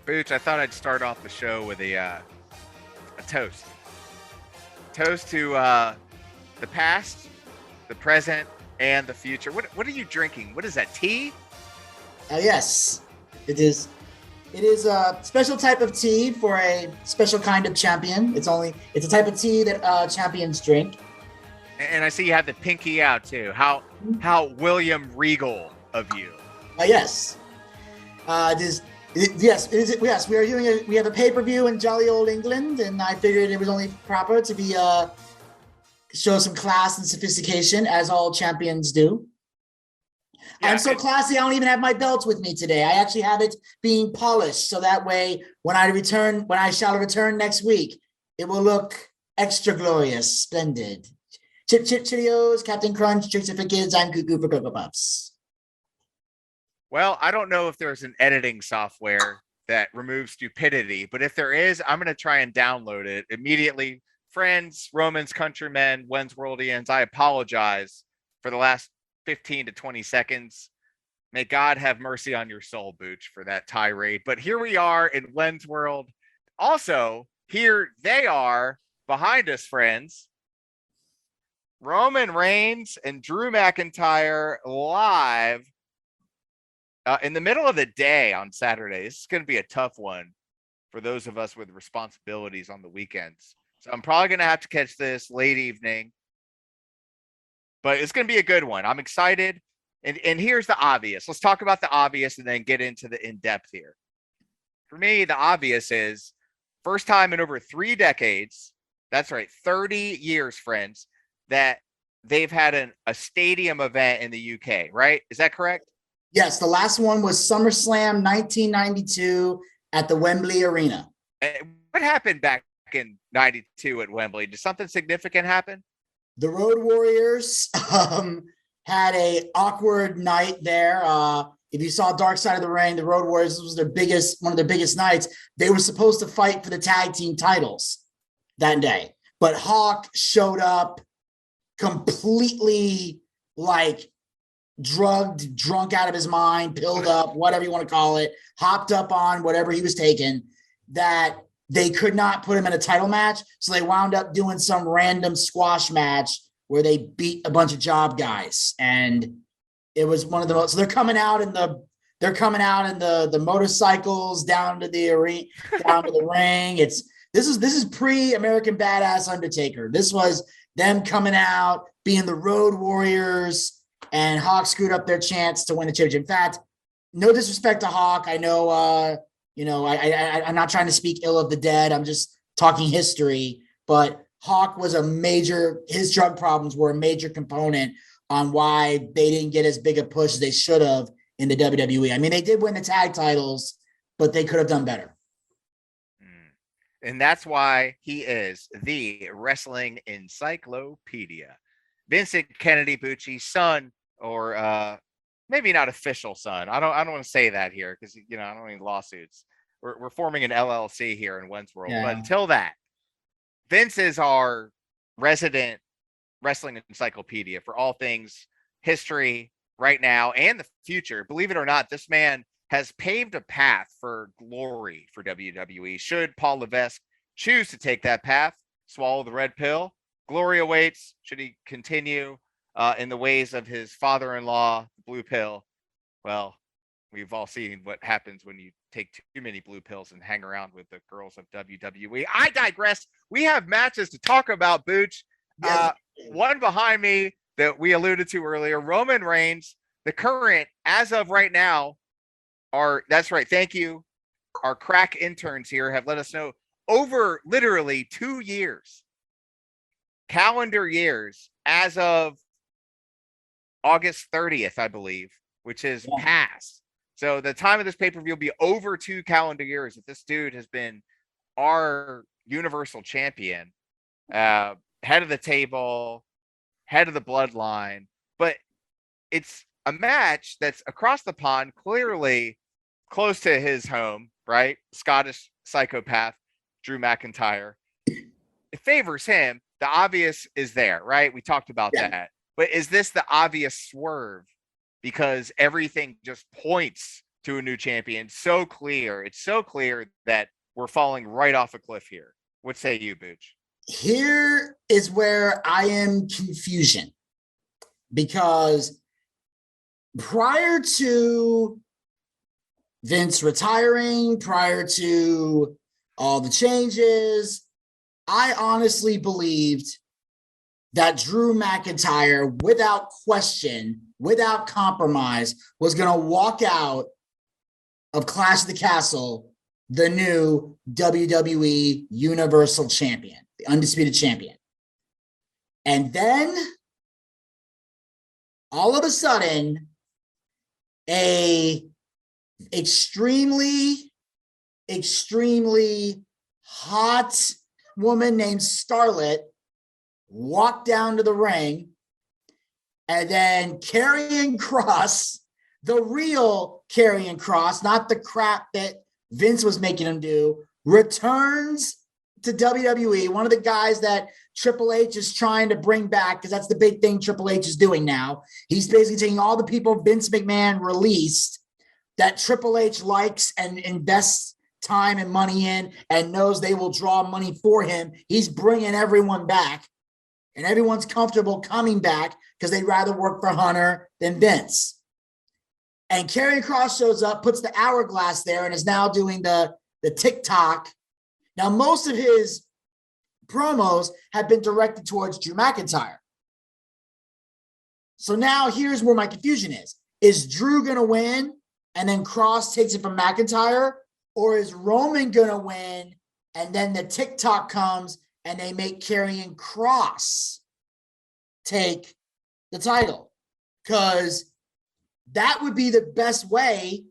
Booch, I thought I'd start off the show with a toast. Toast to the past, the present, and the future. What are you drinking? What is that? Tea? Yes, it is. It is a special type of tea for a special kind of champion. It's a type of tea that champions drink. And I see you have the pinky out too. How William Regal of you. Yes, it is. Yes. We are doing we have a pay per view in jolly old England, and I figured it was only proper to be show some class and sophistication as all champions do. Yeah, I'm so classy. I don't even have my belt with me today. I actually have it being polished, so that way, when I shall return next week, it will look extra glorious, splendid. Chip Cheerios, Captain Crunch, Tricks for Kids, I'm Cuckoo for Cocoa Puffs. well, I don't know if there's an editing software that removes stupidity, but if there is, I'm going to try and download it immediately. Friends, Romans, countrymen, Wenz Worldians, I apologize for the last 15 to 20 seconds. May God have mercy on your soul, Booch, for that tirade. But here we are in Wenz World. Also, here they are behind us, friends. Roman Reigns and Drew McIntyre live in the middle of the day on Saturday. This is going to be a tough one for those of us with responsibilities on the weekends. So I'm probably going to have to catch this late evening, but it's going to be a good one. I'm excited. And here's the obvious. Let's talk about the obvious and then get into the in-depth here. For me, the obvious is first time in over 3 decades. That's right, 30 years, friends, that they've had a stadium event in the UK, right? Is that correct? Yes, the last one was SummerSlam 1992 at the Wembley Arena. What happened back in 92 at Wembley? Did something significant happen? The Road Warriors had a awkward night there. If you saw Dark Side of the Ring, the Road Warriors, this was one of their biggest nights. They were supposed to fight for the tag team titles that day, but Hawk showed up completely like drugged, drunk out of his mind, pilled up, whatever you want to call it, hopped up on whatever he was taking, that they could not put him in a title match. So they wound up doing some random squash match where they beat a bunch of job guys. And it was one of the most, so they're coming out in the motorcycles down to the arena, down to the ring. This is pre-American Badass Undertaker. This was them coming out, being the Road Warriors, and Hawk screwed up their chance to win the championship. In fact, no disrespect to Hawk. I know, I'm not trying to speak ill of the dead. I'm just talking history. But Hawk was his drug problems were a major component on why they didn't get as big a push as they should have in the WWE. I mean, they did win the tag titles, but they could have done better. And that's why he is the wrestling encyclopedia. Vincent Kennedy Bucci, son, or maybe not official son. I don't want to say that here because I don't need lawsuits. We're forming an LLC here in Wenz World. Yeah. But until that, Vince is our resident wrestling encyclopedia for all things history right now and the future. Believe it or not, this man has paved a path for glory for WWE. Should Paul Levesque choose to take that path, swallow the red pill, glory awaits. Should he continue in the ways of his father-in-law, blue pill? Well, we've all seen what happens when you take too many blue pills and hang around with the girls of WWE. I digress. We have matches to talk about, Booch. One behind me that we alluded to earlier, Roman Reigns, the current, as of right now, that's right, thank you. Our crack interns here have let us know over literally 2 years, calendar years, as of August 30th, I believe, which is past. So the time of this pay-per-view will be over 2 calendar years that this dude has been our universal champion, head of the table, head of the bloodline. But it's a match that's across the pond, clearly close to his home, right? Scottish psychopath, Drew McIntyre. It favors him. The obvious is there, right? We talked about that. But is this the obvious swerve? Because everything just points to a new champion. So clear. It's so clear that we're falling right off a cliff here. What say you, Booch? Here is where I am confusion, because prior to Vince retiring, prior to all the changes, I honestly believed that Drew McIntyre, without question, without compromise, was going to walk out of Clash of the Castle the new WWE Universal Champion, the undisputed champion. And then all of a sudden, a extremely hot woman named Starlet walked down to the ring, and then Karrion Kross, the real Karrion Kross, not the crap that Vince was making him do, returns to WWE, one of the guys that Triple H is trying to bring back, because that's the big thing Triple H is doing now. He's basically taking all the people Vince McMahon released that Triple H likes and invests time and money in and knows they will draw money for him. He's bringing everyone back, and everyone's comfortable coming back because they'd rather work for Hunter than Vince. And Karrion Kross shows up, puts the hourglass there, and is now doing the TikTok. Now, most of his promos have been directed towards Drew McIntyre. So now here's where my confusion is. Is Drew going to win and then Kross takes it from McIntyre? Or is Roman going to win and then the TikTok comes and they make Karrion Kross take the title? Because that would be the best way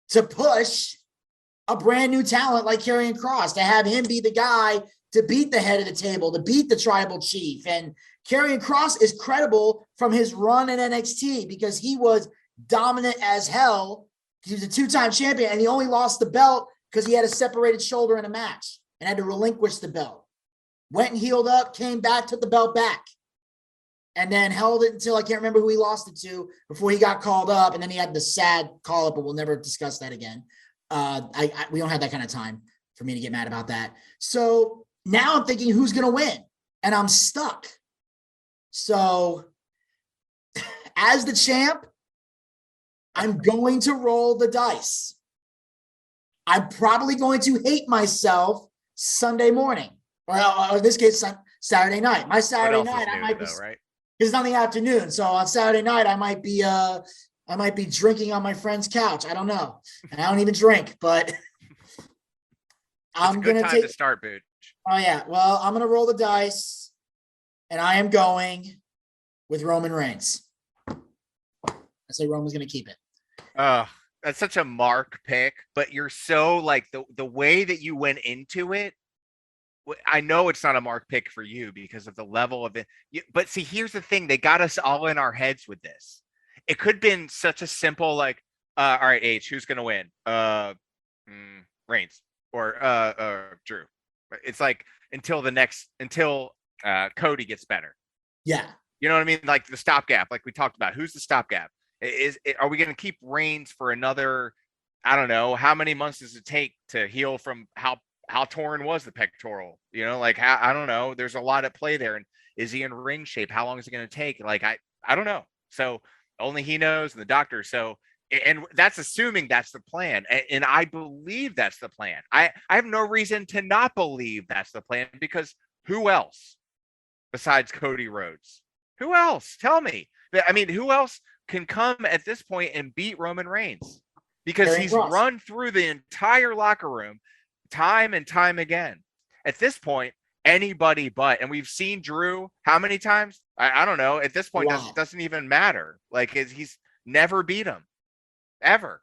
to push a brand new talent like Karrion Kross, to have him be the guy to beat the head of the table, to beat the tribal chief. And Karrion Kross is credible from his run in NXT because he was dominant as hell. He was a two-time champion, and he only lost the belt because he had a separated shoulder in a match and had to relinquish the belt. Went and healed up, came back, took the belt back, and then held it until I can't remember who he lost it to before he got called up. And then he had the sad call up, but we'll never discuss that again. We don't have that kind of time for me to get mad about that. So now I'm thinking, who's going to win? And I'm stuck. So as the champ, I'm going to roll the dice. I'm probably going to hate myself Sunday morning, or in this case, Saturday night. My Saturday night, I might be, right? It's not the afternoon. So on Saturday night, I might be drinking on my friend's couch. I don't know. And I don't even drink, but I'm going to take to start, Booch. Oh yeah. Well, I'm going to roll the dice, and I am going with Roman Reigns. I say Roman's going to keep it. That's such a Mark pick, but you're so like the way that you went into it. I know it's not a Mark pick for you because of the level of it. But see, here's the thing. They got us all in our heads with this. It could have been such a simple, like, all right, H, who's going to win? Reigns or Drew. It's like until Cody gets better. Yeah. You know what I mean? Like the stopgap, like we talked about. Who's the stopgap? Are we going to keep Reigns for another, I don't know, how many months does it take to heal from how torn was the pectoral? You know, like, I don't know. There's a lot at play there. And is he in ring shape? How long is it going to take? Like, I don't know. So only he knows, and the doctor. So, and that's assuming that's the plan. And I believe that's the plan. I have no reason to not believe that's the plan, because who else besides Cody Rhodes? Who else? Tell me. I mean, who else can come at this point and beat Roman Reigns? Because he's run through the entire locker room time and time again. At this point, anybody but. And we've seen Drew how many times? I don't know. At this point, doesn't even matter. Like, he's never beat him, ever.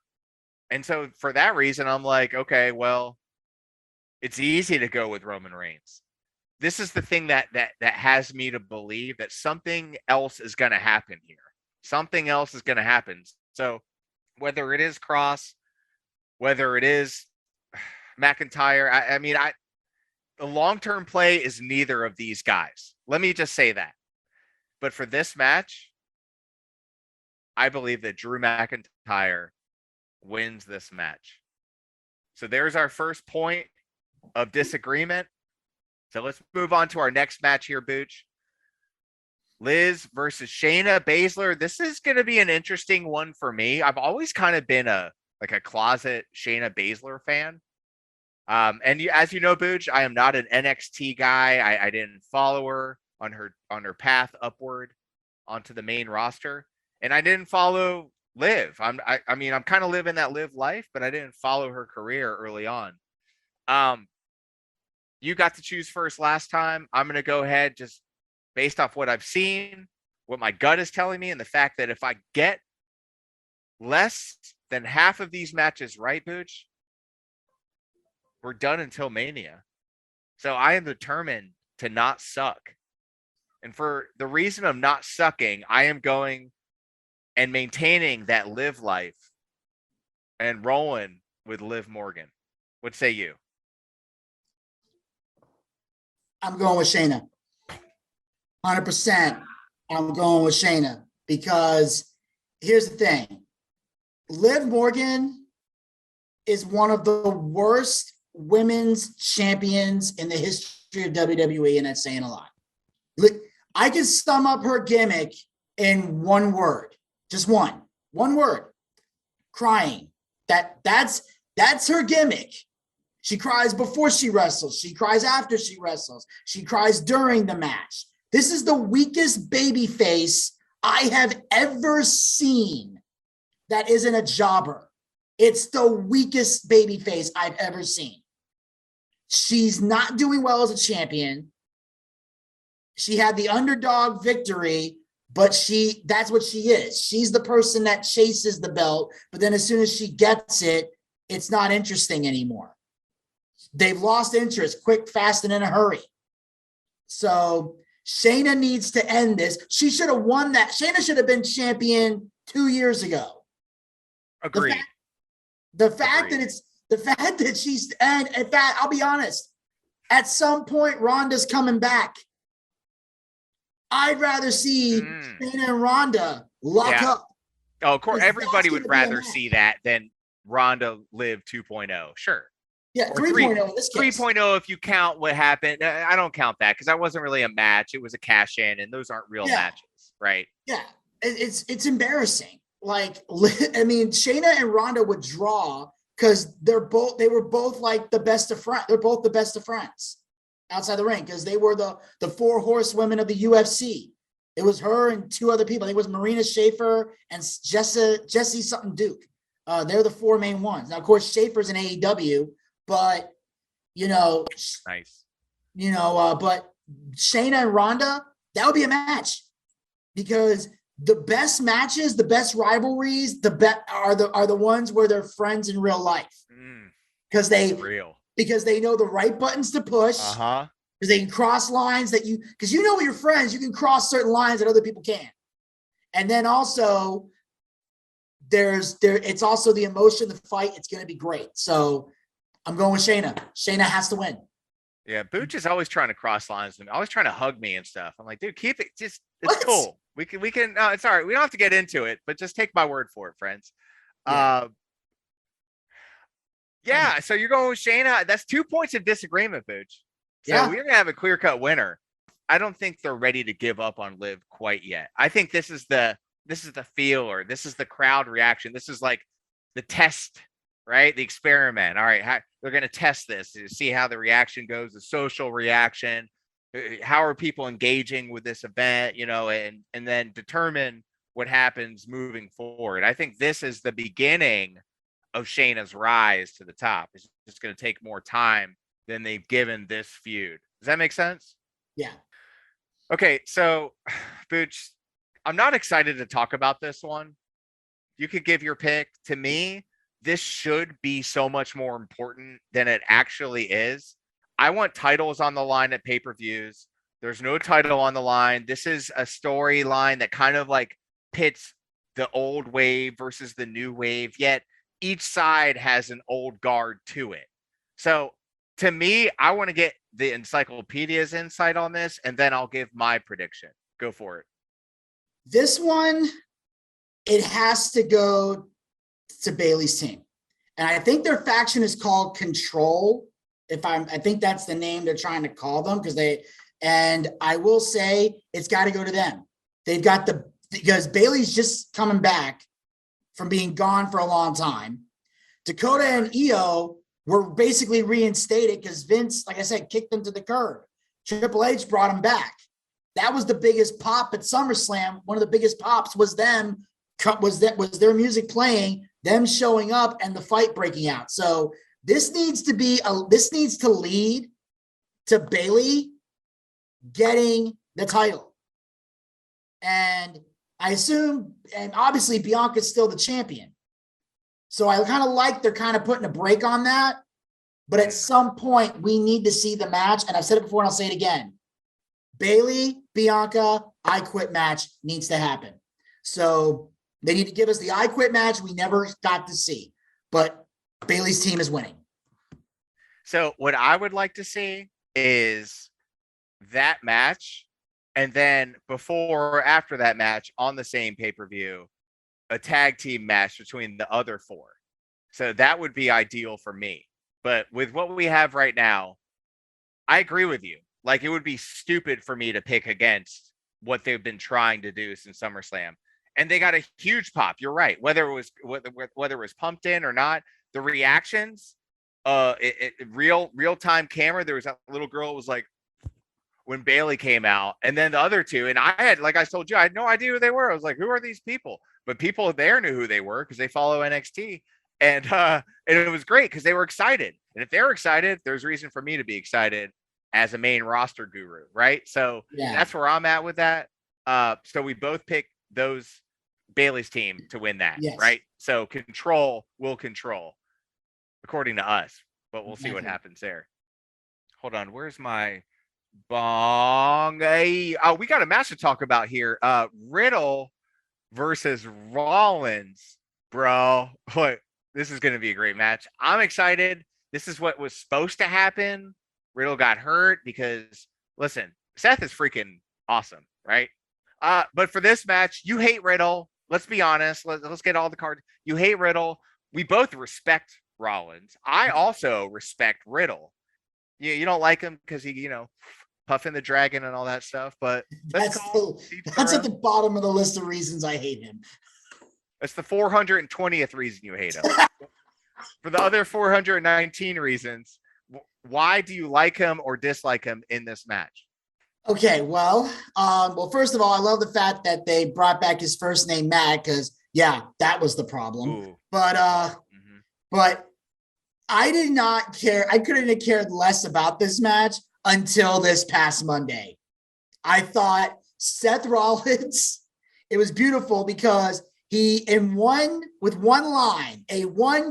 And so for that reason, I'm like, okay, well, it's easy to go with Roman Reigns. This is the thing that has me to believe that something else is going to happen here. Something else is going to happen. So whether it is Kross, whether it is McIntyre, I mean, the long-term play is neither of these guys. Let me just say that. But for this match, I believe that Drew McIntyre wins this match. So there's our first point of disagreement. So let's move on to our next match here, Booch. Liz versus Shayna Baszler. This is going to be an interesting one for me. I've always kind of been a closet Shayna Baszler fan. And as you know, Booch, I am not an NXT guy. I didn't follow her on her path upward onto the main roster, and I didn't follow Liv. I mean, I'm kind of living that Liv life, but I didn't follow her career early on. You got to choose first last time. I'm going to go ahead just based off what I've seen, what my gut is telling me, and the fact that if I get less than half of these matches right, Booch, we're done until Mania. So I am determined to not suck. And for the reason of not sucking, I am going and maintaining that Liv life and rolling with Liv Morgan. What say you? I'm going with Shayna. 100%. I'm going with Shayna because here's the thing. Liv Morgan is one of the worst women's champions in the history of WWE, and that's saying a lot. I can sum up her gimmick in one word, just one word: crying. That's her gimmick. She cries before she wrestles. She cries after she wrestles. She cries during the match. This is the weakest baby face I have ever seen that isn't a jobber. It's the weakest baby face I've ever seen. She's not doing well as a champion. She had the underdog victory, but that's what she is. She's the person that chases the belt, but then as soon as she gets it, it's not interesting anymore. They've lost interest quick, fast, and in a hurry. So Shayna needs to end this. She should have won that. Shayna should have been champion 2 years ago. Agreed. The fact that she's, and in fact, I'll be honest, at some point, Ronda's coming back. I'd rather see Shayna and Ronda lock up. Oh, of course, everybody would rather see that than Ronda Liv 2.0. Sure. Yeah, 3.0 in this case. 3.0 if you count what happened. I don't count that because that wasn't really a match. It was a cash in, and those aren't real matches, right? Yeah, it's embarrassing. Like, I mean, Shayna and Ronda would draw because they were both like the best of friends. They're both the best of friends outside the ring because they were the 4 horsewomen of the UFC. It was her and 2 other people. I think it was Marina Shafir and Jessie something Duke. They're the 4 main ones. Now, of course, Shafir's in AEW, but nice. But Shayna and Ronda, that would be a match because the best matches, the best rivalries, are the ones where they're friends in real life because they know the right buttons to push. Because they can cross lines because you know with your friends, you can cross certain lines that other people can't. And then also it's also the emotion, the fight. It's going to be great. So I'm going with Shayna. Shayna has to win. Yeah, Booch is always trying to cross lines with me, always trying to hug me and stuff. I'm like, dude, keep it. It's cool. We can. No, it's all right. We don't have to get into it, but just take my word for it, friends. Yeah. So you're going with Shayna. That's 2 points of disagreement, Booch. So we're gonna have a clear-cut winner. I don't think they're ready to give up on Liv quite yet. I think this is the feel, or this is the crowd reaction. This is like the test, right? The experiment. All right, they're going to test this to see how the reaction goes, the social reaction. How are people engaging with this event, and then determine what happens moving forward. I think this is the beginning of Shayna's rise to the top. It's just going to take more time than they've given this feud. Does that make sense? Yeah. Okay, so Booch, I'm not excited to talk about this one. You could give your pick. To me, this should be so much more important than it actually is. I want titles on the line at pay-per-views. There's no title on the line. This is a storyline that kind of like pits the old wave versus the new wave, yet each side has an old guard to it. So to me, I want to get the encyclopedia's insight on this, and then I'll give my prediction. Go for it. This one, it has to go to Bayley's team. And I think their faction is called Control. I think that's the name they're trying to call them and I will say it's got to go to them. They've got because Bayley's just coming back from being gone for a long time. Dakota and Io were basically reinstated because Vince, like I said, kicked them to the curb. Triple H brought them back. That was the biggest pop at SummerSlam. One of the biggest pops was their music playing, them showing up, and the fight breaking out. So this needs to lead to Bayley getting the title. And I assume, and obviously Bianca's still the champion. So I kind of like they're kind of putting a break on that. But at some point, we need to see the match. And I've said it before and I'll say it again. Bayley, Bianca, I Quit match needs to happen. So they need to give us the I Quit match we never got to see. But Bayley's team is winning. So what I would like to see is that match. And then before or after that match on the same pay-per-view, a tag team match between the other four. So that would be ideal for me. But with what we have right now, I agree with you. Like, it would be stupid for me to pick against what they've been trying to do since SummerSlam. And they got a huge pop. You're right. Whether it was pumped in or not, the reactions, real time camera. There was that little girl who was like, when Bayley came out, and then the other two, and I had, like I told you, I had no idea who they were. I was like, who are these people? But people there knew who they were because they follow NXT. And it was great because they were excited. And if they're excited, there's reason for me to be excited as a main roster guru, right? So that's where I'm at with that. So we both pick those Bayley's team to win that, right? So Control will control, according to us. But we'll see what happens there. Hold on, where's my bong? Hey, we got a match to talk about here. Riddle versus Rollins, bro. What? This is going to be a great match. I'm excited. This is what was supposed to happen. Riddle got hurt because, listen, Seth is freaking awesome, right? But for this match, you hate Riddle. Let's be honest. Let's get all the cards. You hate Riddle. We both respect Rollins. I also respect Riddle. You don't like him because he, puffing the dragon and all that stuff. But that's at the bottom of the list of reasons I hate him. That's the 420th reason you hate him. For the other 419 reasons, why do you like him or dislike him in this match? Okay, well, first of all, I love the fact that they brought back his first name, Matt, because that was the problem. Ooh. But I did not care. I couldn't have cared less about this match until this past Monday. I thought Seth Rollins, it was beautiful because he, with one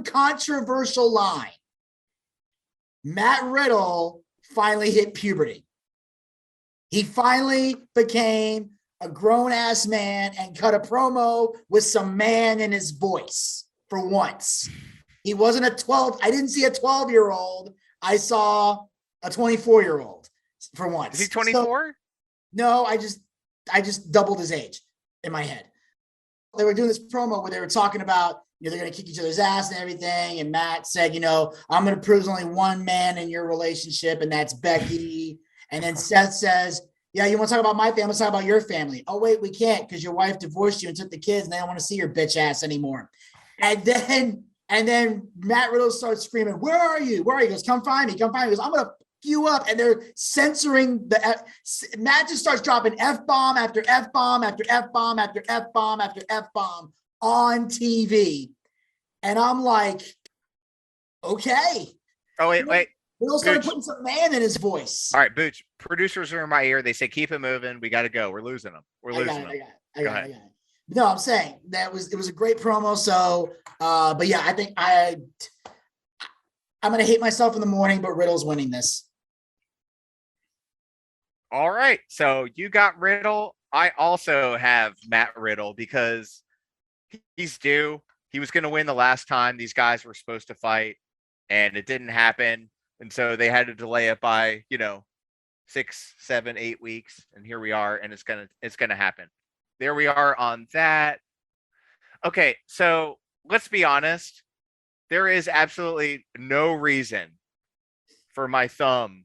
controversial line, Matt Riddle finally hit puberty. He finally became a grown-ass man and cut a promo with some man in his voice for once. He wasn't I didn't see a 12-year-old. I saw a 24-year-old for once. Is he 24? No, I just doubled his age in my head. They were doing this promo where they were talking about, they're going to kick each other's ass and everything. And Matt said, I'm going to prove there's only one man in your relationship, and that's Becky. And then Seth says, you want to talk about my family? Let's talk about your family. Oh, wait, we can't because your wife divorced you and took the kids and they don't want to see your bitch ass anymore. And then Matt Riddle starts screaming, where are you? Where are you? He goes, come find me. Come find me. He goes, I'm going to you up, and they're censoring Matt just starts dropping F-bomb after F-bomb after F-bomb after F-bomb after F-bomb on TV. And I'm like, okay. Oh, wait. Riddle started putting some man in his voice. All right, Booch, producers are in my ear. They say, keep it moving. We got to go. We're losing them. I got it. No, I'm saying it was a great promo. So, but yeah, I think I'm going to hate myself in the morning, but Riddle's winning this. All right. So you got Riddle. I also have Matt Riddle because he's due. He was going to win the last time these guys were supposed to fight, and it didn't happen. And so they had to delay it by, 6, 7, 8 weeks. And here we are, and it's going to happen. There we are on that. Okay. So let's be honest. There is absolutely no reason for my thumb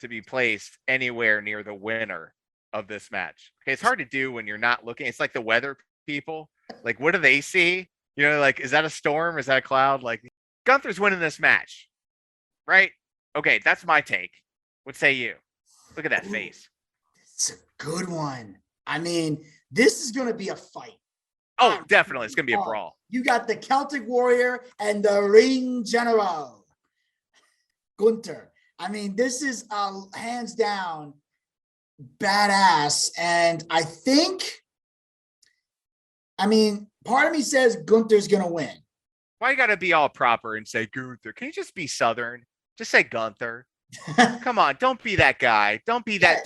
to be placed anywhere near the winner of this match. Okay, it's hard to do when you're not looking. It's like the weather people. Like, what do they see? You know, like, is that a storm? Is that a cloud? Like, Gunther's winning this match, right? Okay, that's my take. What say you? Look at that face. It's a good one. I mean, this is going to be a fight. Oh, definitely. It's going to be a brawl. You got the Celtic Warrior and the Ring General, Gunther. I mean, this is hands down badass. And I think, part of me says Gunther's going to win. Why you got to be all proper and say Gunther? Can you just be Southern? Just say Gunther. Come on, don't be that guy. Don't be that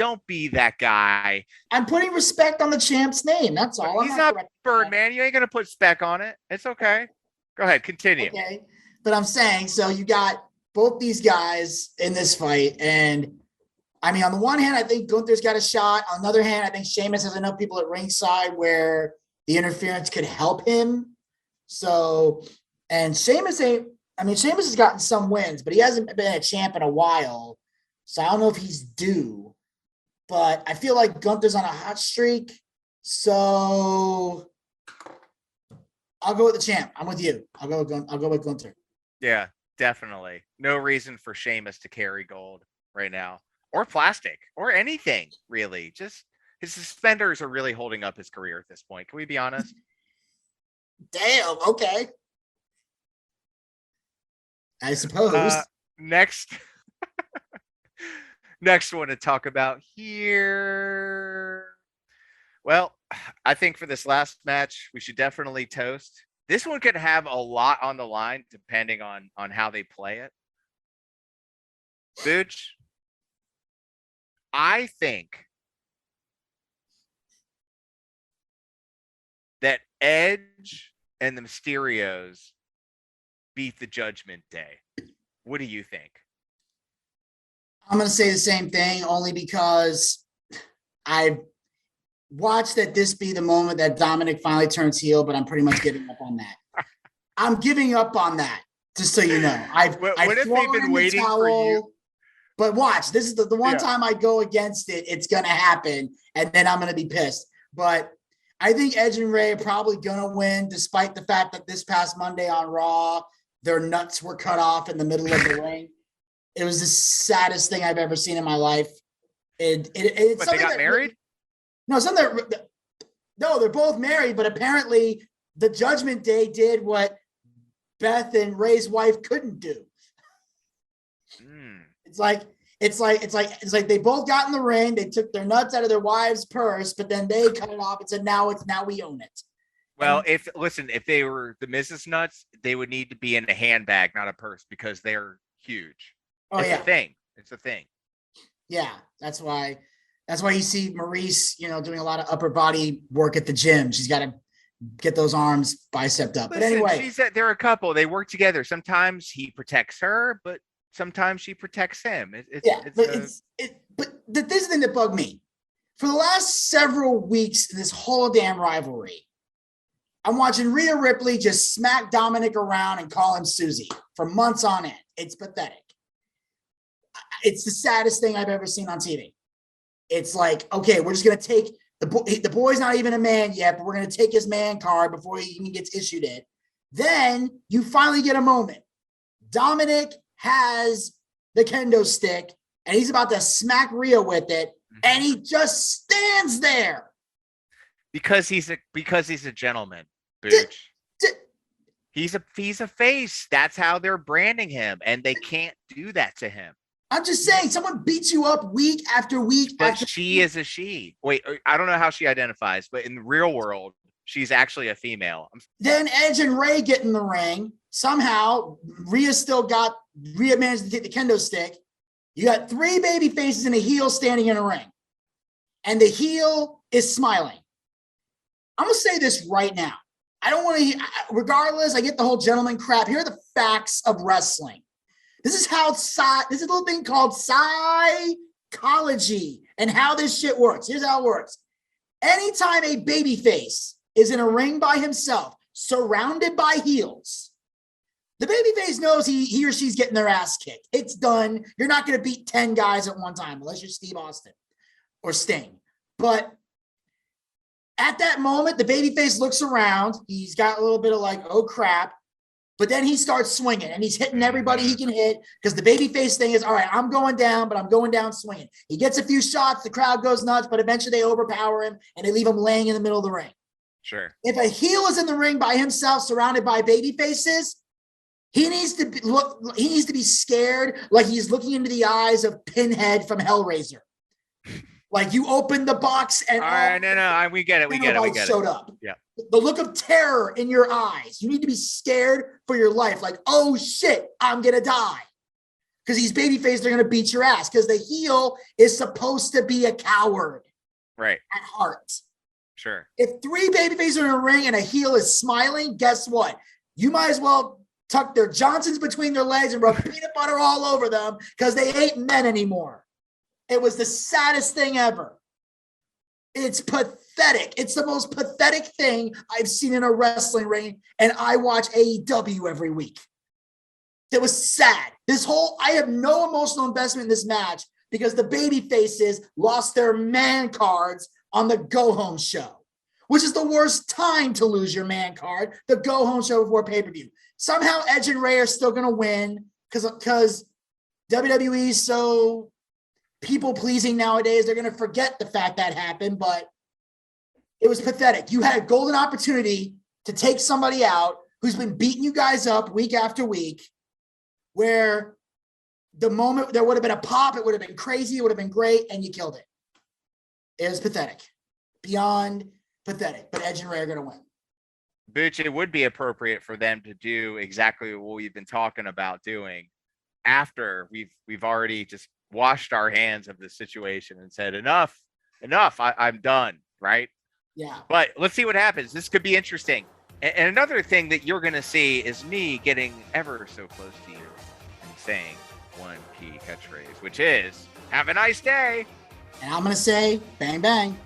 guy. I'm putting respect on the champ's name. That's all. He's not Birdman. You ain't gonna put spec on it. It's okay. Go ahead, continue. Okay, but I'm saying, so you got both these guys in this fight, and I mean, on the one hand, I think Gunther's got a shot. On the other hand, I think Sheamus has enough people at ringside where the interference could help him. So, and Sheamus has gotten some wins, but he hasn't been a champ in a while. So I don't know if he's due. But I feel like Gunther's on a hot streak. So I'll go with the champ. I'm with you. I'll go with Gunther. Yeah, definitely. No reason for Sheamus to carry gold right now. Or plastic. Or anything, really. Just his suspenders are really holding up his career at this point. Can we be honest? Damn, okay. I suppose. Next one to talk about here. Well, I think for this last match, we should definitely toast. This one could have a lot on the line depending on how they play it. Booch, I think that Edge and the Mysterios beat the Judgment Day. What do you think? I'm going to say the same thing only because I watched that this be the moment that Dominic finally turns heel, but I'm pretty much giving up on that. I'm giving up on that, just so you know. What if they've been waiting for you? But watch, this is the one time I go against it, it's going to happen, and then I'm going to be pissed. But I think Edge and Ray are probably going to win, despite the fact that this past Monday on Raw, their nuts were cut off in the middle of the ring. It was the saddest thing I've ever seen in my life. It's but they got married? No, they're both married, but apparently the Judgment Day did what Beth and Ray's wife couldn't do. It's like they both got in the ring. They took their nuts out of their wife's purse, but then they cut it off and said, now we own it. Well, if they were the Mrs. Nuts, they would need to be in a handbag, not a purse, because they're huge. It's a thing. It's a thing. Yeah, that's why you see Maurice, doing a lot of upper body work at the gym. She's got to get those arms bicepped up. But anyway, they're a couple. They work together. Sometimes he protects her, but sometimes she protects him. But this is the thing that bugged me. For the last several weeks, this whole damn rivalry, I'm watching Rhea Ripley just smack Dominic around and call him Susie for months on end. It's pathetic. It's the saddest thing I've ever seen on TV. It's like, okay, we're just going to take the boy's not even a man yet, but we're going to take his man card before he even gets issued it. Then you finally get a moment. Dominic has the kendo stick and he's about to smack Rhea with it. And he just stands there. Because he's a gentleman, Booch. He's a face. That's how they're branding him, and they can't do that to him. I'm just saying, someone beats you up week after week. But she is a she. Wait, I don't know how she identifies, but in the real world, she's actually a female. Then Edge and Ray get in the ring. Somehow, Rhea managed to take the kendo stick. You got three baby faces and a heel standing in a ring, and the heel is smiling. I'm going to say this right now. I don't want to, regardless, I get the whole gentleman crap. Here are the facts of wrestling. This is a little thing called psychology and how this shit works. Here's how it works. Anytime a babyface is in a ring by himself, surrounded by heels. The babyface knows he or she's getting their ass kicked. It's done. You're not going to beat 10 guys at one time unless you're Steve Austin or Sting. But at that moment, the babyface looks around. He's got a little bit of like, oh crap. But then he starts swinging and he's hitting everybody he can hit because the babyface thing is, all right, I'm going down, but I'm going down swinging. He gets a few shots. The crowd goes nuts, but eventually they overpower him and they leave him laying in the middle of the ring. Sure. If a heel is in the ring by himself, surrounded by babyfaces, he needs to be scared like he's looking into the eyes of Pinhead from Hellraiser. Like you open the box and we get it. We get it. Showed up. Yeah. The look of terror in your eyes. You need to be scared for your life. Like, oh shit, I'm gonna die. Because these babyfaces are gonna beat your ass. Because the heel is supposed to be a coward. Right. At heart. Sure. If 3 babyfaces are in a ring and a heel is smiling, guess what? You might as well tuck their Johnsons between their legs and rub peanut butter all over them because they ain't men anymore. It was the saddest thing ever. It's pathetic. It's the most pathetic thing I've seen in a wrestling ring, and I watch AEW every week. It was sad. I have no emotional investment in this match because the baby faces lost their man cards on the go-home show, which is the worst time to lose your man card, the go-home show before pay-per-view. Somehow Edge and Ray are still going to win because WWE is so people-pleasing nowadays. They're going to forget the fact that happened, but it was pathetic. You had a golden opportunity to take somebody out who's been beating you guys up week after week, where the moment there would have been a pop, it would have been crazy, it would have been great, and you killed it. It was pathetic. Beyond pathetic, but Edge and Ray are going to win. Bucci, it would be appropriate for them to do exactly what we've been talking about doing after we've already just washed our hands of the situation and said, enough, I'm done, right? Yeah. But let's see what happens. This could be interesting. And another thing that you're going to see is me getting ever so close to you and saying one key catchphrase, which is, have a nice day. And I'm going to say, bang, bang.